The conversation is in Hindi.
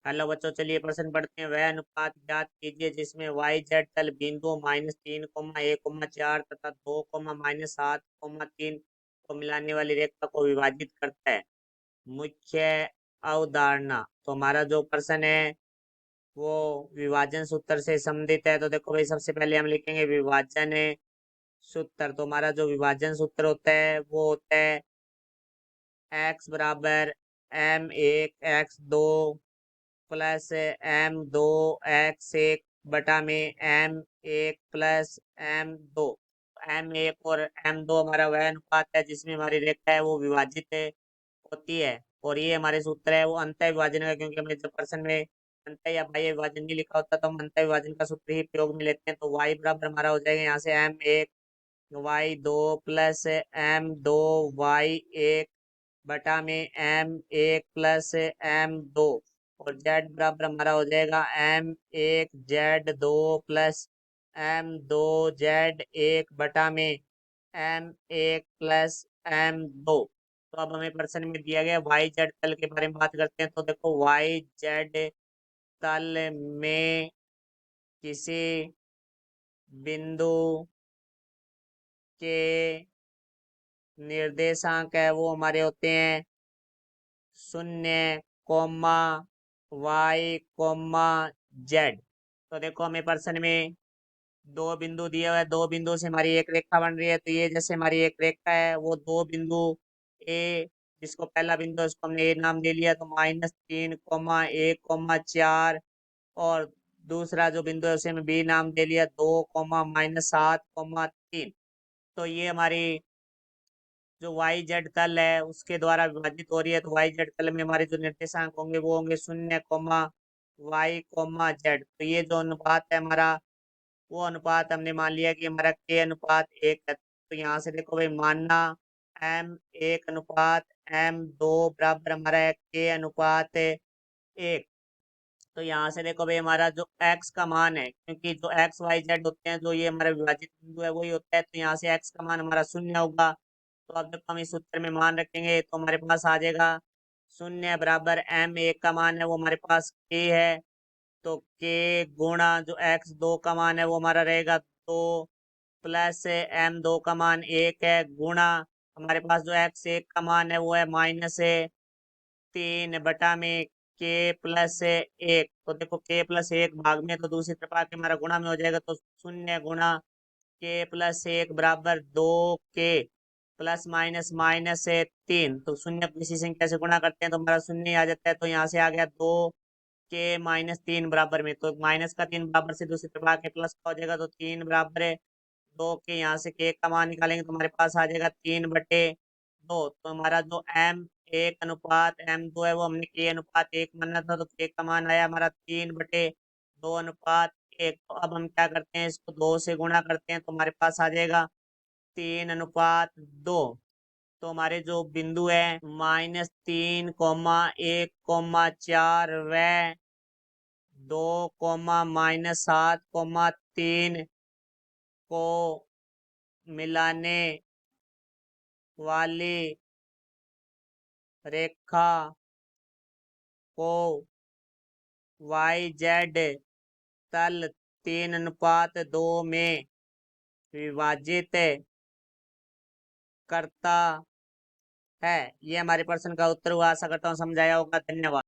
हेलो बच्चों, चलिए प्रश्न पढ़ते हैं। वह अनुपात ज्ञात कीजिए जिसमें वाई जेड तल बिंदुओं -3, 1, 4 तथा 2, -7, 3 को मिलाने वाली रेखा को विभाजित करता है। मुख्य अवधारणा। तो हमारा जो प्रश्न है वो विभाजन सूत्र से संबंधित है। तो देखो भाई, सबसे पहले हम लिखेंगे विभाजन सूत्र। तो हमारा जो विभाजन सूत्र होता है वो होता है x बराबर m1 x2 plus m2 x1 बटा में m1 प्लस m2। m1 और m2 हमारा वह अनुपात है जिसमें हमारी रेखा है वो विभाजित होती है। और ये हमारे सूत्र है वो अंतः विभाजन का, क्योंकि हमें जब प्रश्न में अंतः या बाह्य विभाजन नहीं लिखा होता तो हम अंतः विभाजन का सूत्र ही प्रयोग में लेते हैं। तो y बराबर हमारा हो जाएगा यहाँ से m1 y2 plus m2 y1 बटा में m1 प्लस m2। और z बराबर हमारा हो जाएगा m1 z2 plus m2 z1 बटा में m1 प्लस m2। तो अब हमें प्रश्न में दिया गया वाई जेड तल के बारे में बात करते हैं। तो देखो, वाई जेड तल में किसी बिंदु के निर्देशांक है वो हमारे होते हैं 0, y, z। तो देखो, हमें प्रश्न में दो बिंदु दिए हुए हैं, दो बिंदु से हमारी एक रेखा बन रही है। तो ये जैसे हमारी एक रेखा है वो दो बिंदु ए, जिसको पहला बिंदु है उसको हमने ए नाम दे लिया, तो -3, 1, 4। और दूसरा जो बिंदु है उसे हमने बी नाम दे लिया, 2, -7, 3। तो ये हमारी जो वाई जेड तल है उसके द्वारा विभाजित हो रही है। तो वाई जेड तल में हमारे जो निर्देशांक होंगे वो होंगे 0, y, z। तो ये जो अनुपात है हमारा, वो अनुपात हमने मान लिया कि हमारा k/1 है। तो यहाँ से देखो भाई, मानना m1 अनुपात m2 बराबर हमारा है k/1। तो यहाँ से देखो भाई, हमारा जो x का मान है, क्योंकि जो x y z होते हैं जो ये हमारा विभाजित बिंदु है वही होता है, तो यहाँ से x का मान हमारा 0 होगा। तो अब जब हम इस सूत्र में मान रखेंगे तो हमारे पास आ जाएगा 0 बराबर m1 का मान है वो हमारे पास k है। तो k गुणा जो x2 का मान है वो हमारा रहेगा 2 प्लस m2 का मान 1 है, गुणा हमारे पास जो x1 का मान है वो है -3 बटा में k+1। तो देखो, k+1 भाग में तो दूसरी तरफ आके हमारा गुणा में हो जाएगा। तो 0 गुणा k+1 बराबर 2k प्लस माइनस माइनस है 3। तो शून्य को किसी संख्या से गुणा करते हैं तो हमारा शून्य आ जाता है। तो यहाँ से आ गया 2k-3 बराबर में, तो -3 बराबर से दूसरी तरफ आके प्लस का हो जाएगा। तो 3 बराबर है 2 के, यहाँ से k का मान निकालेंगे तो हमारे पास आ जाएगा 3/2। तो हमारा जो m1 अनुपात m2 है वो हमने k/1 माना था, तो k का मान आया हमारा 3/2 अनुपात 1। तो अब हम क्या करते हैं, इसको 2 से गुणा करते हैं तो हमारे पास आ जाएगा 3/2। तो हमारे जो बिंदु है -3, 1, 4 व 2, -7, 3 को मिलाने वाली रेखा को वाई जेड तल 3/2 में विभाजित करता है। ये हमारे प्रश्न का उत्तर हुआ। आशा करता हूँ समझाया होगा। धन्यवाद।